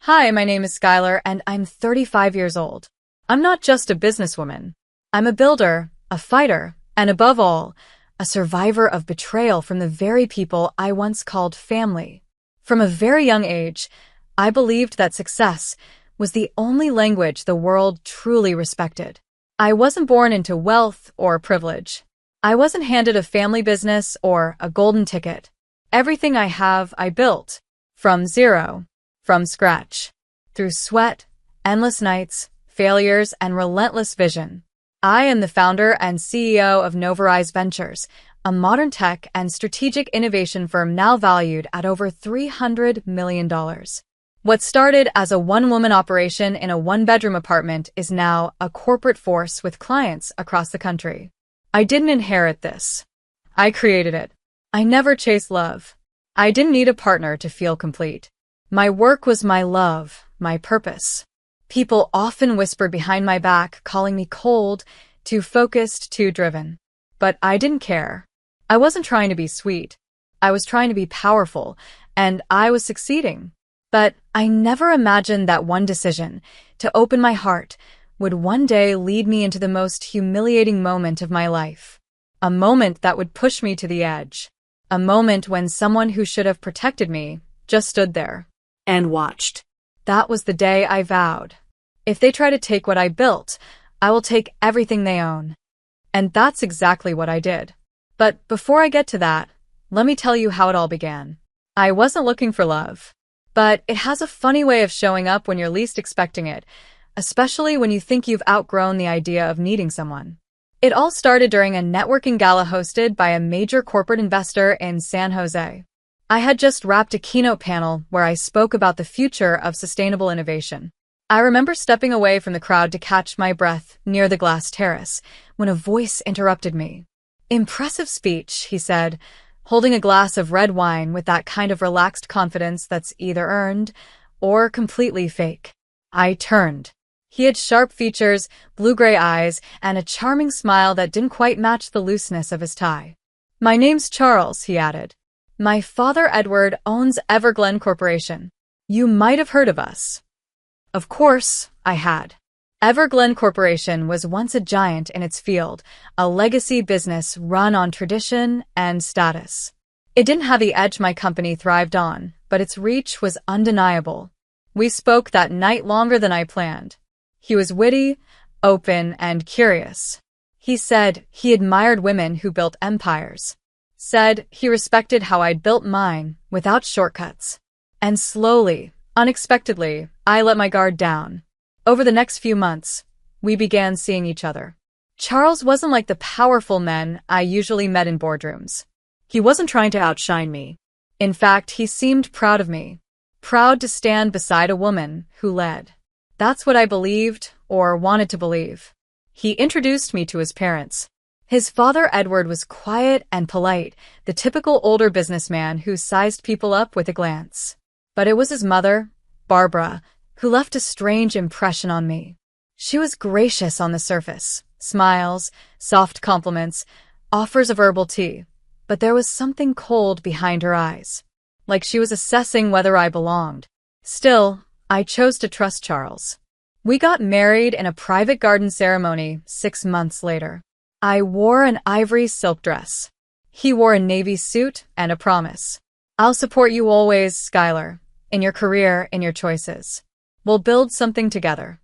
Hi, my name is Skylar, and I'm 35 years old. I'm not just a businesswoman. I'm a builder, a fighter, and above all, a survivor of betrayal from the very people I once called family. From a very young age, I believed that success was the only language the world truly respected. I wasn't born into wealth or privilege. I wasn't handed a family business or a golden ticket. Everything I have, I built. From zero. From scratch. Through sweat, endless nights, failures, and relentless vision. I am the founder and CEO of Novarise Ventures, a modern tech and strategic innovation firm now valued at over $300 million. What started as a one-woman operation in a one-bedroom apartment is now a corporate force with clients across the country. I didn't inherit this. I created it. I never chased love. I didn't need a partner to feel complete. My work was my love, my purpose. People often whispered behind my back, calling me cold, too focused, too driven. But I didn't care. I wasn't trying to be sweet. I was trying to be powerful, and I was succeeding. But I never imagined that one decision, to open my heart, would one day lead me into the most humiliating moment of my life. A moment that would push me to the edge. A moment when someone who should have protected me just stood there. And watched. That was the day I vowed. If they try to take what I built, I will take everything they own. And that's exactly what I did. But before I get to that, let me tell you how it all began. I wasn't looking for love. But it has a funny way of showing up when you're least expecting it, especially when you think you've outgrown the idea of needing someone. It all started during a networking gala hosted by a major corporate investor in San Jose. I had just wrapped a keynote panel where I spoke about the future of sustainable innovation. I remember stepping away from the crowd to catch my breath near the glass terrace when a voice interrupted me. "Impressive speech," he said, holding a glass of red wine with that kind of relaxed confidence that's either earned or completely fake. I turned. He had sharp features, blue-gray eyes, and a charming smile that didn't quite match the looseness of his tie. "My name's Charles," he added. "My father, Edward, owns Everglen Corporation. You might have heard of us." Of course, I had. Everglen Corporation was once a giant in its field, a legacy business run on tradition and status. It didn't have the edge my company thrived on, but its reach was undeniable. We spoke that night longer than I planned. He was witty, open, and curious. He said he admired women who built empires. Said he respected how I'd built mine without shortcuts. And slowly, unexpectedly, I let my guard down. Over the next few months, we began seeing each other. Charles wasn't like the powerful men I usually met in boardrooms. He wasn't trying to outshine me. In fact, he seemed proud of me. Proud to stand beside a woman who led. That's what I believed, or wanted to believe. He introduced me to his parents. His father, Edward, was quiet and polite, the typical older businessman who sized people up with a glance. But it was his mother, Barbara, who left a strange impression on me. She was gracious on the surface, smiles, soft compliments, offers of herbal tea, but there was something cold behind her eyes, like she was assessing whether I belonged. Still, I chose to trust Charles. We got married in a private garden ceremony 6 months later. I wore an ivory silk dress. He wore a navy suit and a promise. "I'll support you always, Skylar, in your career, in your choices. We'll build something together."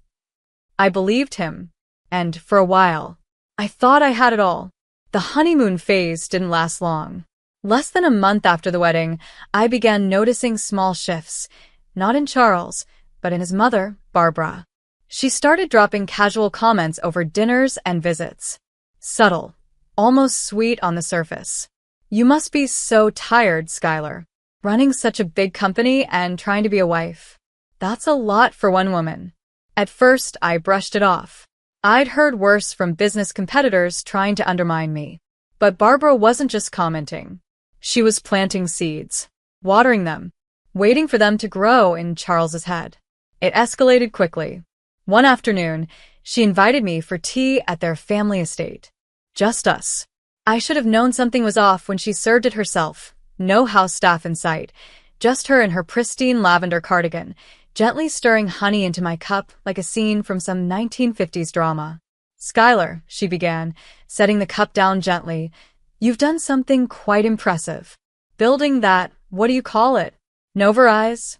I believed him, and for a while, I thought I had it all. The honeymoon phase didn't last long. Less than a month after the wedding, I began noticing small shifts, not in Charles, but in his mother, Barbara. She started dropping casual comments over dinners and visits. Subtle, almost sweet on the surface. "You must be so tired, Skylar, running such a big company and trying to be a wife. That's a lot for one woman." At first, I brushed it off. I'd heard worse from business competitors trying to undermine me. But Barbara wasn't just commenting. She was planting seeds, watering them, waiting for them to grow in Charles's head. It escalated quickly. One afternoon, she invited me for tea at their family estate. Just us. I should have known something was off when she served it herself. No house staff in sight. Just her in her pristine lavender cardigan, gently stirring honey into my cup like a scene from some 1950s drama. "Skylar," she began, setting the cup down gently, "you've done something quite impressive. Building that, what do you call it? Novarise?"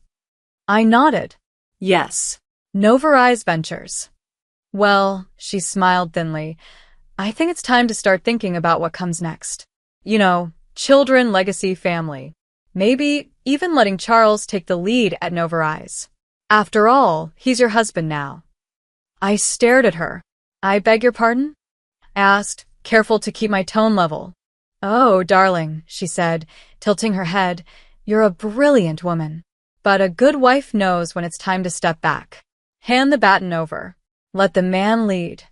I nodded. "Yes. Novarise Ventures." "Well," she smiled thinly, "I think it's time to start thinking about what comes next. You know, children, legacy, family. Maybe even letting Charles take the lead at Novarise. After all, he's your husband now." I stared at her. "I beg your pardon?" I asked, careful to keep my tone level. "Oh, darling," she said, tilting her head, "you're a brilliant woman. But a good wife knows when it's time to step back. Hand the baton over. Let the man lead."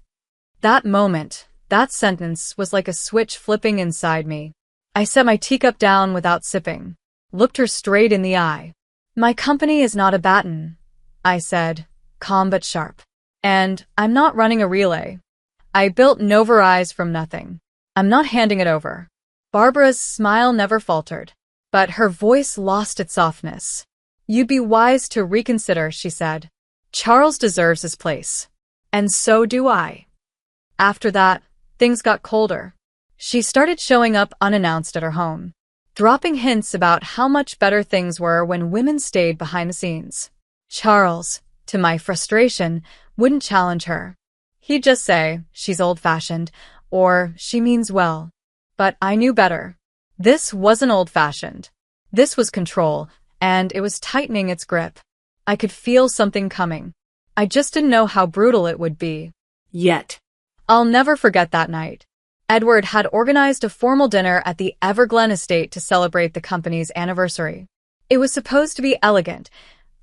That moment, that sentence was like a switch flipping inside me. I set my teacup down without sipping, looked her straight in the eye. "My company is not a baton," I said, calm but sharp. "And I'm not running a relay. I built Novarise from nothing. I'm not handing it over." Barbara's smile never faltered, but her voice lost its softness. "You'd be wise to reconsider," she said. "Charles deserves his place. And so do I." After that, things got colder. She started showing up unannounced at her home, dropping hints about how much better things were when women stayed behind the scenes. Charles, to my frustration, wouldn't challenge her. He'd just say, "She's old-fashioned," or "She means well." But I knew better. This wasn't old-fashioned. This was control, and it was tightening its grip. I could feel something coming. I just didn't know how brutal it would be. Yet. I'll never forget that night. Edward had organized a formal dinner at the Everglen estate to celebrate the company's anniversary. It was supposed to be elegant,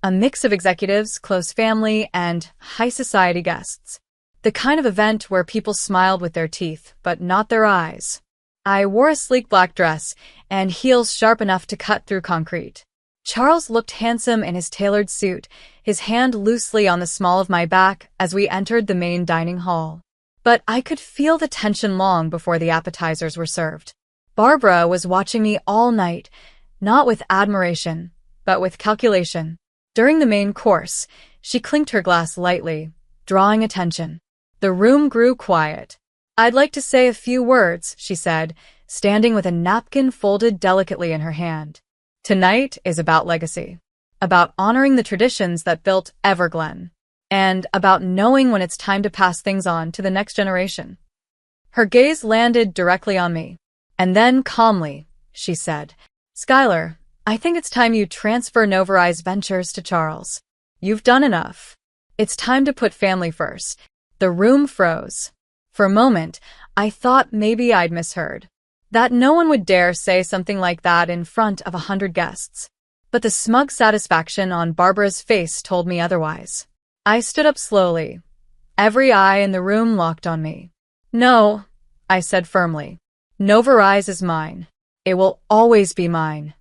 a mix of executives, close family, and high society guests. The kind of event where people smiled with their teeth, but not their eyes. I wore a sleek black dress and heels sharp enough to cut through concrete. Charles looked handsome in his tailored suit, his hand loosely on the small of my back as we entered the main dining hall. But I could feel the tension long before the appetizers were served. Barbara was watching me all night, not with admiration, but with calculation. During the main course, she clinked her glass lightly, drawing attention. The room grew quiet. "I'd like to say a few words," she said, standing with a napkin folded delicately in her hand. "Tonight is about legacy, about honoring the traditions that built Everglen, and about knowing when it's time to pass things on to the next generation." Her gaze landed directly on me. And then, calmly, she said, "Skylar, I think it's time you transfer Novarise Ventures to Charles. You've done enough. It's time to put family first." The room froze. For a moment, I thought maybe I'd misheard, that no one would dare say something like that in front of 100 guests. But the smug satisfaction on Barbara's face told me otherwise. I stood up slowly. Every eye in the room locked on me. "No," I said firmly. "Novarise is mine. It will always be mine."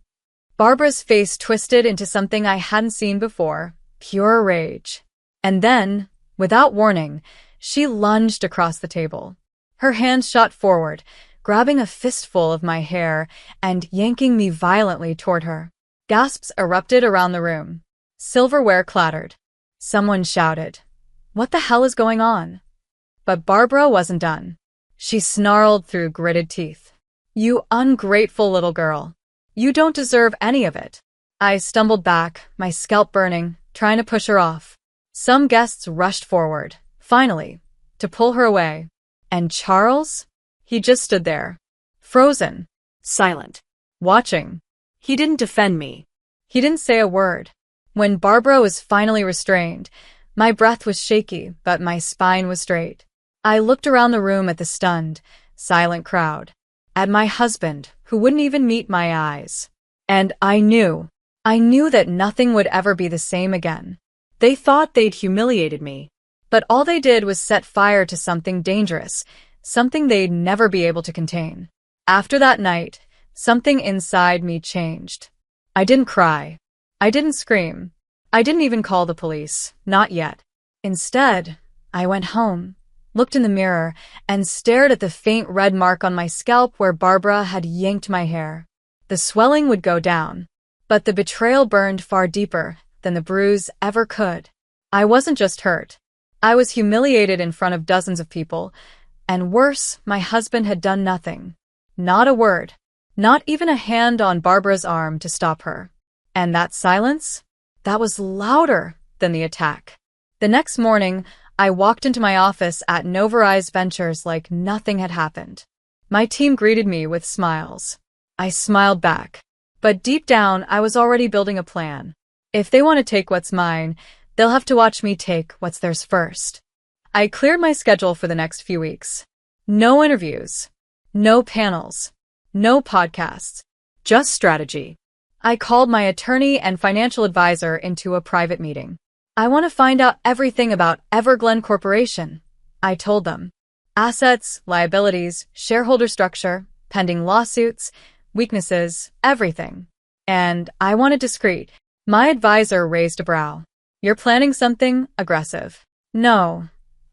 Barbara's face twisted into something I hadn't seen before, pure rage. And then, without warning, she lunged across the table. Her hand shot forward, grabbing a fistful of my hair and yanking me violently toward her. Gasps erupted around the room. Silverware clattered. Someone shouted, "What the hell is going on?" But Barbara wasn't done. She snarled through gritted teeth. "You ungrateful little girl. You don't deserve any of it." I stumbled back, my scalp burning, trying to push her off. Some guests rushed forward, finally, to pull her away. And Charles? He just stood there, frozen, silent, watching. He didn't defend me. He didn't say a word. When Barbara was finally restrained, my breath was shaky, but my spine was straight. I looked around the room at the stunned, silent crowd, at my husband, who wouldn't even meet my eyes. And I knew that nothing would ever be the same again. They thought they'd humiliated me, but all they did was set fire to something dangerous, something they'd never be able to contain. After that night, something inside me changed. I didn't cry. I didn't scream. I didn't even call the police, not yet. Instead, I went home, looked in the mirror, and stared at the faint red mark on my scalp where Barbara had yanked my hair. The swelling would go down, but the betrayal burned far deeper, than the bruise ever could. I wasn't just hurt. I was humiliated in front of dozens of people, and worse, my husband had done nothing. Not a word. Not even a hand on Barbara's arm to stop her. And that silence? That was louder than the attack. The next morning, I walked into my office at Novarise Ventures like nothing had happened. My team greeted me with smiles. I smiled back. But deep down, I was already building a plan. If they want to take what's mine, they'll have to watch me take what's theirs first. I cleared my schedule for the next few weeks. No interviews. No panels. No podcasts. Just strategy. I called my attorney and financial advisor into a private meeting. I want to find out everything about Everglen Corporation, I told them. Assets, liabilities, shareholder structure, pending lawsuits, weaknesses, everything. And I wanted discreet. My advisor raised a brow. You're planning something aggressive. No,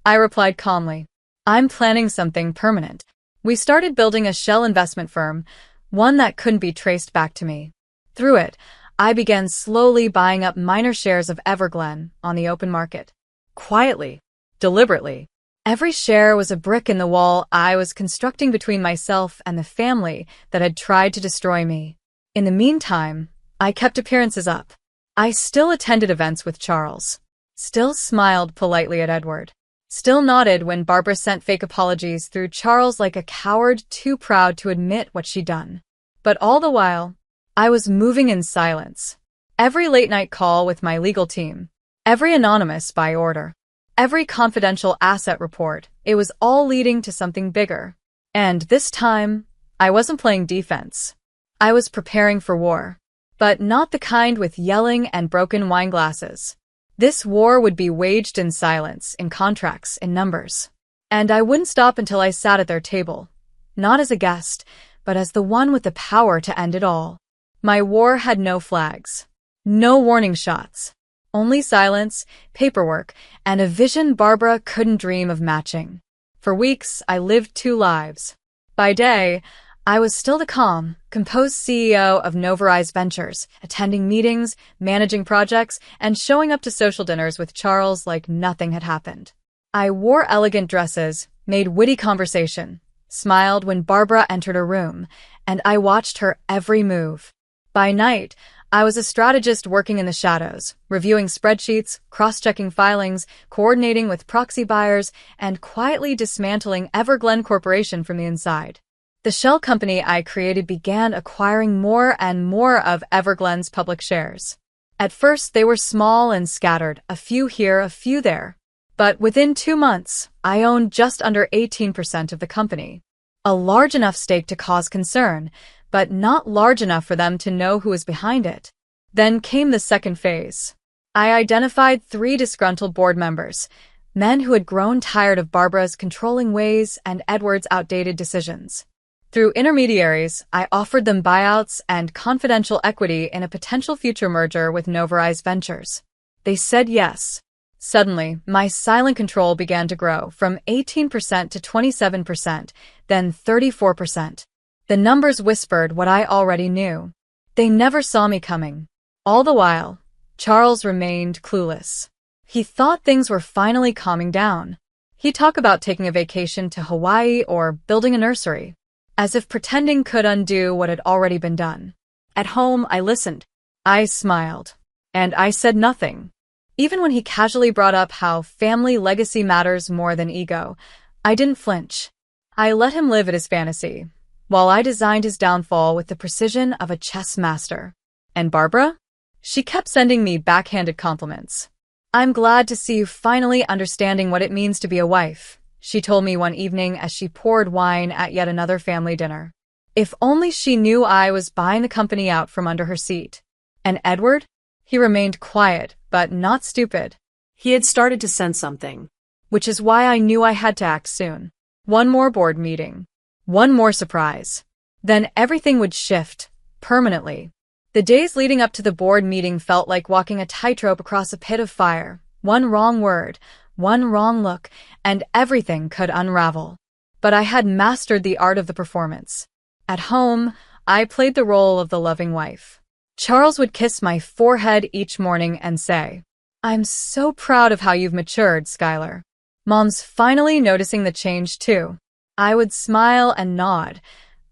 I replied calmly. I'm planning something permanent. We started building a shell investment firm, one that couldn't be traced back to me. Through it, I began slowly buying up minor shares of Everglen on the open market. Quietly, deliberately. Every share was a brick in the wall I was constructing between myself and the family that had tried to destroy me. In the meantime, I kept appearances up. I still attended events with Charles. Still smiled politely at Edward. Still nodded when Barbara sent fake apologies through Charles like a coward too proud to admit what she'd done. But all the while, I was moving in silence. Every late-night call with my legal team. Every anonymous by order. Every confidential asset report. It was all leading to something bigger. And this time, I wasn't playing defense. I was preparing for war. But not the kind with yelling and broken wine glasses. This war would be waged in silence, in contracts, in numbers. And I wouldn't stop until I sat at their table. Not as a guest, but as the one with the power to end it all. My war had no flags. No warning shots. Only silence, paperwork, and a vision Barbara couldn't dream of matching. For weeks, I lived two lives. By day, I was still the calm, composed CEO of Novarise Ventures, attending meetings, managing projects, and showing up to social dinners with Charles like nothing had happened. I wore elegant dresses, made witty conversation, smiled when Barbara entered a room, and I watched her every move. By night, I was a strategist working in the shadows, reviewing spreadsheets, cross-checking filings, coordinating with proxy buyers, and quietly dismantling Everglen Corporation from the inside. The shell company I created began acquiring more and more of Everglen's public shares. At first, they were small and scattered, a few here, a few there. But within 2 months, I owned just under 18% of the company. A large enough stake to cause concern, but not large enough for them to know who was behind it. Then came the second phase. I identified 3 disgruntled board members, men who had grown tired of Barbara's controlling ways and Edward's outdated decisions. Through intermediaries, I offered them buyouts and confidential equity in a potential future merger with Novarise Ventures. They said yes. Suddenly, my silent control began to grow from 18% to 27%, then 34%. The numbers whispered what I already knew. They never saw me coming. All the while, Charles remained clueless. He thought things were finally calming down. He'd talk about taking a vacation to Hawaii or building a nursery, as if pretending could undo what had already been done. At home, I listened. I smiled. And I said nothing. Even when he casually brought up how family legacy matters more than ego, I didn't flinch. I let him live at his fantasy, while I designed his downfall with the precision of a chess master. And Barbara? She kept sending me backhanded compliments. I'm glad to see you finally understanding what it means to be a wife, she told me one evening as she poured wine at yet another family dinner. If only she knew I was buying the company out from under her seat. And Edward? He remained quiet, but not stupid. He had started to sense something, which is why I knew I had to act soon. One more board meeting. One more surprise. Then everything would shift, permanently. The days leading up to the board meeting felt like walking a tightrope across a pit of fire. One wrong word, one wrong look, and everything could unravel. But I had mastered the art of the performance. At home, I played the role of the loving wife. Charles would kiss my forehead each morning and say, "I'm so proud of how you've matured, Skylar. Mom's finally noticing the change too." I would smile and nod,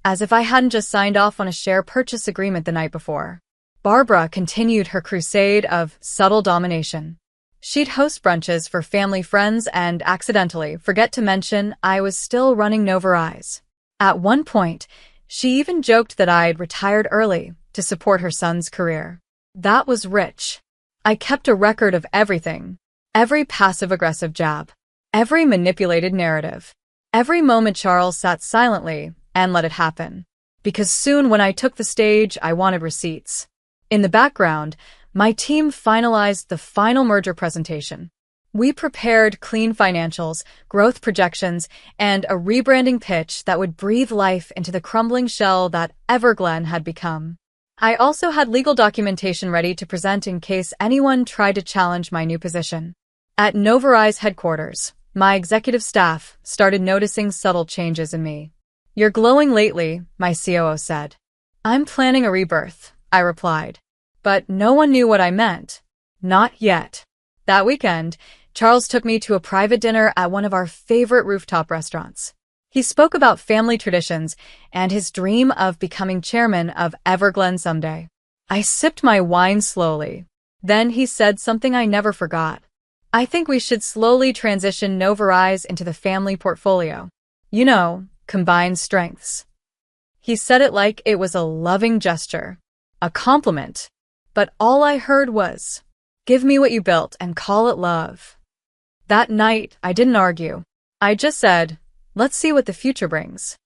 as if I hadn't just signed off on a share purchase agreement the night before. Barbara continued her crusade of subtle domination. She'd host brunches for family friends and accidentally forget to mention I was still running Novarize. At one point, she even joked that I'd retired early to support her son's career. That was rich. I kept a record of everything. Every passive-aggressive jab. Every manipulated narrative. Every moment Charles sat silently and let it happen. Because soon when I took the stage, I wanted receipts. In the background, my team finalized the final merger presentation. We prepared clean financials, growth projections, and a rebranding pitch that would breathe life into the crumbling shell that Everglen had become. I also had legal documentation ready to present in case anyone tried to challenge my new position. At Novarize headquarters, my executive staff started noticing subtle changes in me. "You're glowing lately," my COO said. "I'm planning a rebirth," I replied. But no one knew what I meant. Not yet. That weekend, Charles took me to a private dinner at one of our favorite rooftop restaurants. He spoke about family traditions and his dream of becoming chairman of Everglen someday. I sipped my wine slowly. Then he said something I never forgot. "I think we should slowly transition Novarize into the family portfolio. You know, combine strengths." He said it like it was a loving gesture, a compliment. But all I heard was, "Give me what you built and call it love." That night, I didn't argue. I just said, "Let's see what the future brings."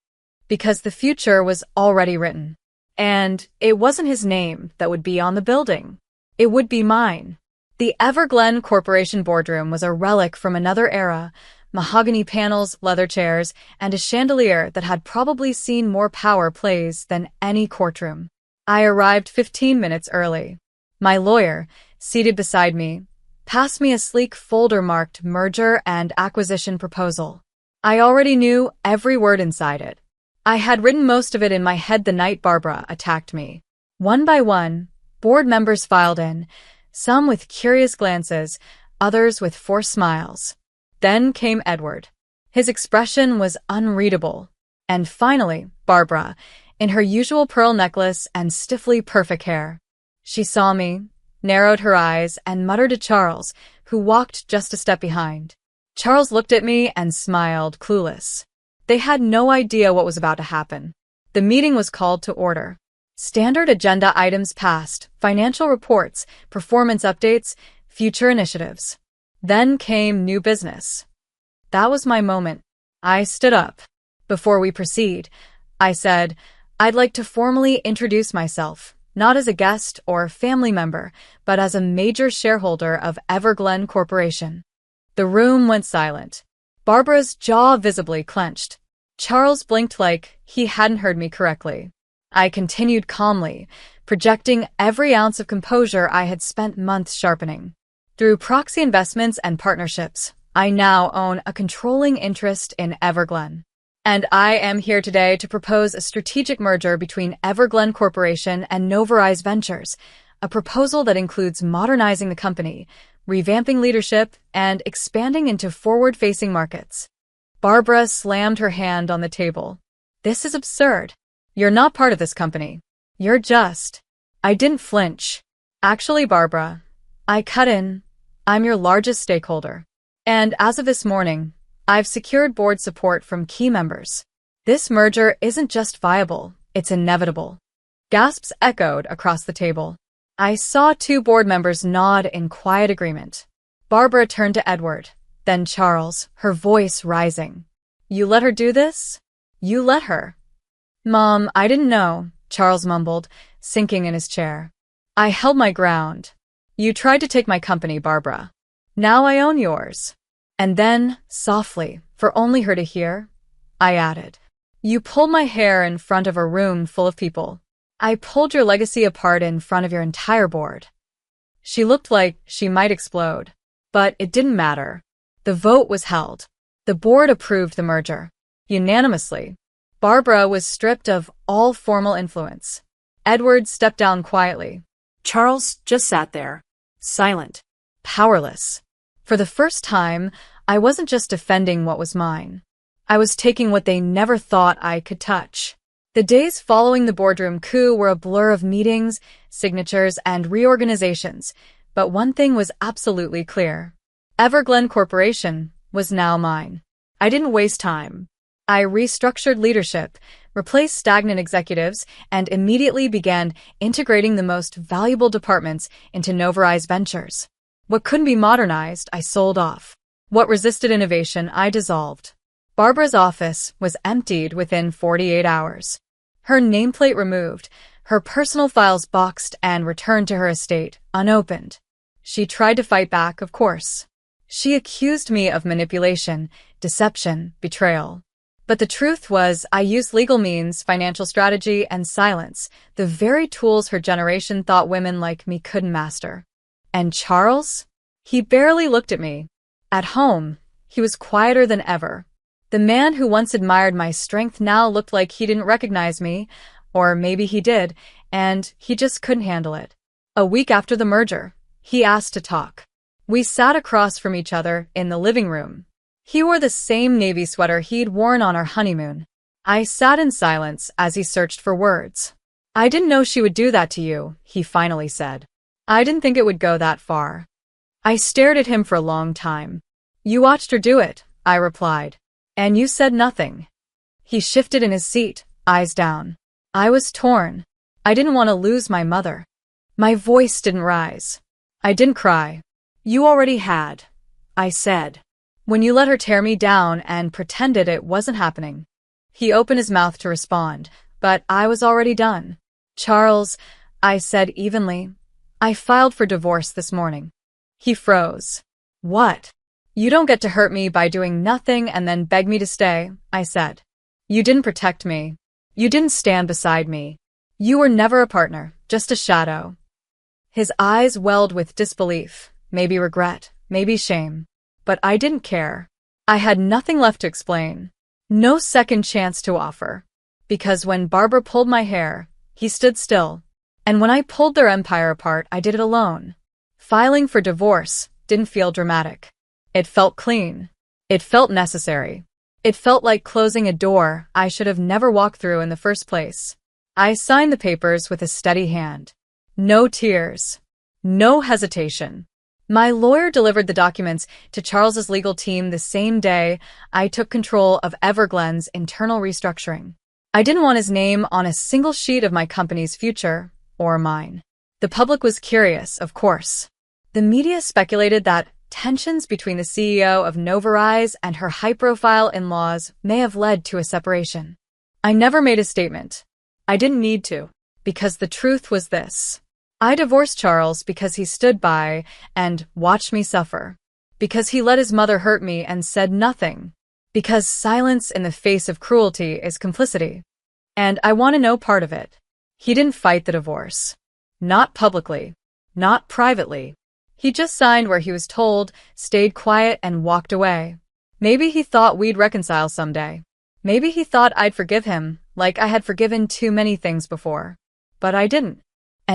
Because the future was already written. And it wasn't his name that would be on the building. It would be mine. The Everglen Corporation boardroom was a relic from another era, mahogany panels, leather chairs, and a chandelier that had probably seen more power plays than any courtroom. I arrived 15 minutes early. My lawyer, seated beside me, passed me a sleek folder marked Merger and Acquisition Proposal. I already knew every word inside it. I had written most of it in my head the night Barbara attacked me. One by one, board members filed in, some with curious glances, others with forced smiles. Then came Edward. His expression was unreadable. And finally, Barbara, in her usual pearl necklace and stiffly perfect hair. She saw me, narrowed her eyes, and muttered to Charles, who walked just a step behind. Charles looked at me and smiled, clueless. They had no idea what was about to happen. The meeting was called to order. Standard agenda items passed, financial reports, performance updates, future initiatives. Then came new business. That was my moment. I stood up. "Before we proceed," I said, "I'd like to formally introduce myself, not as a guest or family member, but as a major shareholder of Everglen Corporation." The room went silent. Barbara's jaw visibly clenched. Charles blinked like he hadn't heard me correctly. I continued calmly, projecting every ounce of composure I had spent months sharpening. Through proxy investments and partnerships, I now own a controlling interest in Everglen. And I am here today to propose a strategic merger between Everglen Corporation and Novarize Ventures, a proposal that includes modernizing the company, revamping leadership, and expanding into forward-facing markets. Barbara slammed her hand on the table. "This is absurd. You're not part of this company. You're just..." I didn't flinch. "Actually, Barbara," I cut in, "I'm your largest stakeholder. And as of this morning, I've secured board support from key members. This merger isn't just viable, it's inevitable." Gasps echoed across the table. I saw two board members nod in quiet agreement. Barbara turned to Edward, then Charles, her voice rising. "You let her do this? You let her?" "Mom, I didn't know," Charles mumbled, sinking in his chair. I held my ground. "You tried to take my company, Barbara. Now I own yours." And then, softly, for only her to hear, I added, "You pulled my hair in front of a room full of people. I pulled your legacy apart in front of your entire board." She looked like she might explode. But it didn't matter. The vote was held. The board approved the merger. Unanimously. Barbara was stripped of all formal influence. Edward stepped down quietly, Charles just sat there, silent. Powerless. For the first time, I wasn't just defending what was mine. I was taking what they never thought I could touch. The days following the boardroom coup were a blur of meetings, signatures, and reorganizations, but one thing was absolutely clear. Everglen Corporation was now mine. I didn't waste time. I restructured leadership, replaced stagnant executives, and immediately began integrating the most valuable departments into Novarise Ventures. What couldn't be modernized, I sold off. What resisted innovation, I dissolved. Barbara's office was emptied within 48 hours. Her nameplate removed, her personal files boxed and returned to her estate, unopened. She tried to fight back, of course. She accused me of manipulation, deception, betrayal. But the truth was, I used legal means, financial strategy, and silence, the very tools her generation thought women like me couldn't master. And Charles? He barely looked at me. At home, he was quieter than ever. The man who once admired my strength now looked like he didn't recognize me, or maybe he did, and he just couldn't handle it. A week after the merger, he asked to talk. We sat across from each other in the living room. He wore the same navy sweater he'd worn on our honeymoon. I sat in silence as he searched for words. "I didn't know she would do that to you," he finally said. "I didn't think it would go that far." I stared at him for a long time. "You watched her do it," I replied. "And you said nothing." He shifted in his seat, eyes down. I was torn. I didn't want to lose my mother. My voice didn't rise. I didn't cry. "You already had," I said. "When you let her tear me down and pretended it wasn't happening." He opened his mouth to respond, but I was already done. "Charles," I said evenly, "I filed for divorce this morning." He froze. "What?" "You don't get to hurt me by doing nothing and then beg me to stay," I said. "You didn't protect me. You didn't stand beside me. You were never a partner, just a shadow." His eyes welled with disbelief, maybe regret, maybe shame. But I didn't care. I had nothing left to explain. No second chance to offer. Because when Barbara pulled my hair, he stood still. And when I pulled their empire apart, I did it alone. Filing for divorce didn't feel dramatic. It felt clean. It felt necessary. It felt like closing a door I should have never walked through in the first place. I signed the papers with a steady hand. No tears. No hesitation. My lawyer delivered the documents to Charles's legal team the same day I took control of Everglen's internal restructuring. I didn't want his name on a single sheet of my company's future, or mine. The public was curious, of course. The media speculated that tensions between the CEO of Novarise and her high-profile in-laws may have led to a separation. I never made a statement. I didn't need to, because the truth was this. I divorced Charles because he stood by and watched me suffer. Because he let his mother hurt me and said nothing. Because silence in the face of cruelty is complicity. And I want to know part of it. He didn't fight the divorce. Not publicly. Not privately. He just signed where he was told, stayed quiet, and walked away. Maybe he thought we'd reconcile someday. Maybe he thought I'd forgive him, like I had forgiven too many things before. But I didn't.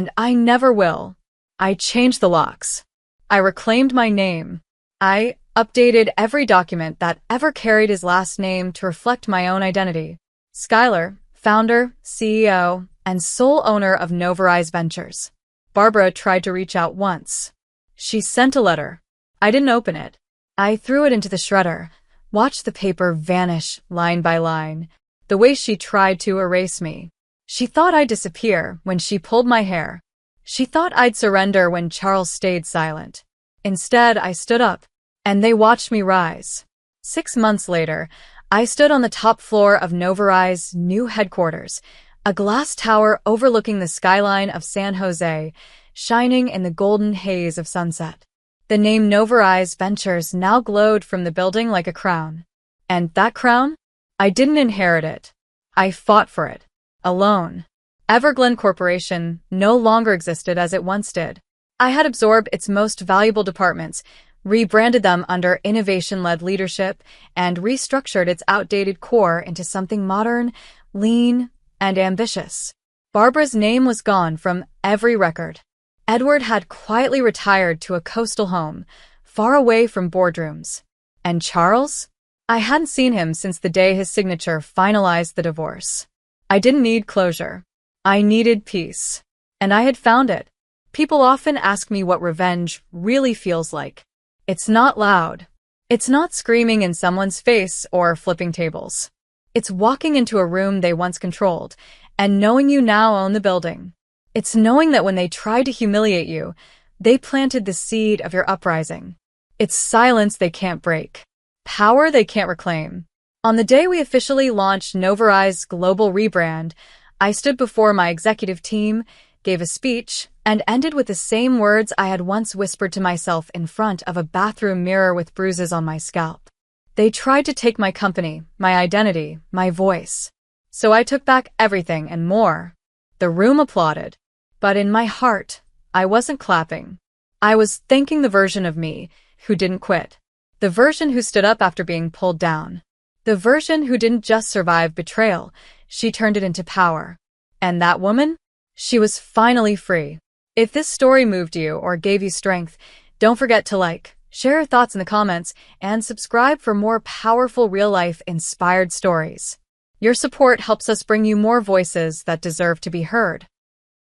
And I never will. I changed the locks. I reclaimed my name. I updated every document that ever carried his last name to reflect my own identity. Schuyler, founder, CEO, and sole owner of Novarise Ventures. Barbara tried to reach out once. She sent a letter. I didn't open it. I threw it into the shredder, watched the paper vanish line by line, the way she tried to erase me. She thought I'd disappear when she pulled my hair. She thought I'd surrender when Charles stayed silent. Instead, I stood up, and they watched me rise. 6 months later, I stood on the top floor of Novarise's new headquarters, a glass tower overlooking the skyline of San Jose, shining in the golden haze of sunset. The name Novarise Ventures now glowed from the building like a crown. And that crown? I didn't inherit it. I fought for it. Alone. Everglen Corporation no longer existed as it once did. I had absorbed its most valuable departments, rebranded them under innovation-led leadership, and restructured its outdated core into something modern, lean, and ambitious. Barbara's name was gone from every record. Edward had quietly retired to a coastal home, far away from boardrooms. And Charles? I hadn't seen him since the day his signature finalized the divorce. I didn't need closure. I needed peace. And I had found it. People often ask me what revenge really feels like. It's not loud. It's not screaming in someone's face or flipping tables. It's walking into a room they once controlled and knowing you now own the building. It's knowing that when they tried to humiliate you, they planted the seed of your uprising. It's silence they can't break. Power they can't reclaim. On the day we officially launched Novarai's global rebrand, I stood before my executive team, gave a speech, and ended with the same words I had once whispered to myself in front of a bathroom mirror with bruises on my scalp. They tried to take my company, my identity, my voice. So I took back everything and more. The room applauded. But in my heart, I wasn't clapping. I was thanking the version of me who didn't quit. The version who stood up after being pulled down. The version who didn't just survive betrayal, she turned it into power. And that woman? She was finally free. If this story moved you or gave you strength, don't forget to like, share your thoughts in the comments, and subscribe for more powerful real-life inspired stories. Your support helps us bring you more voices that deserve to be heard.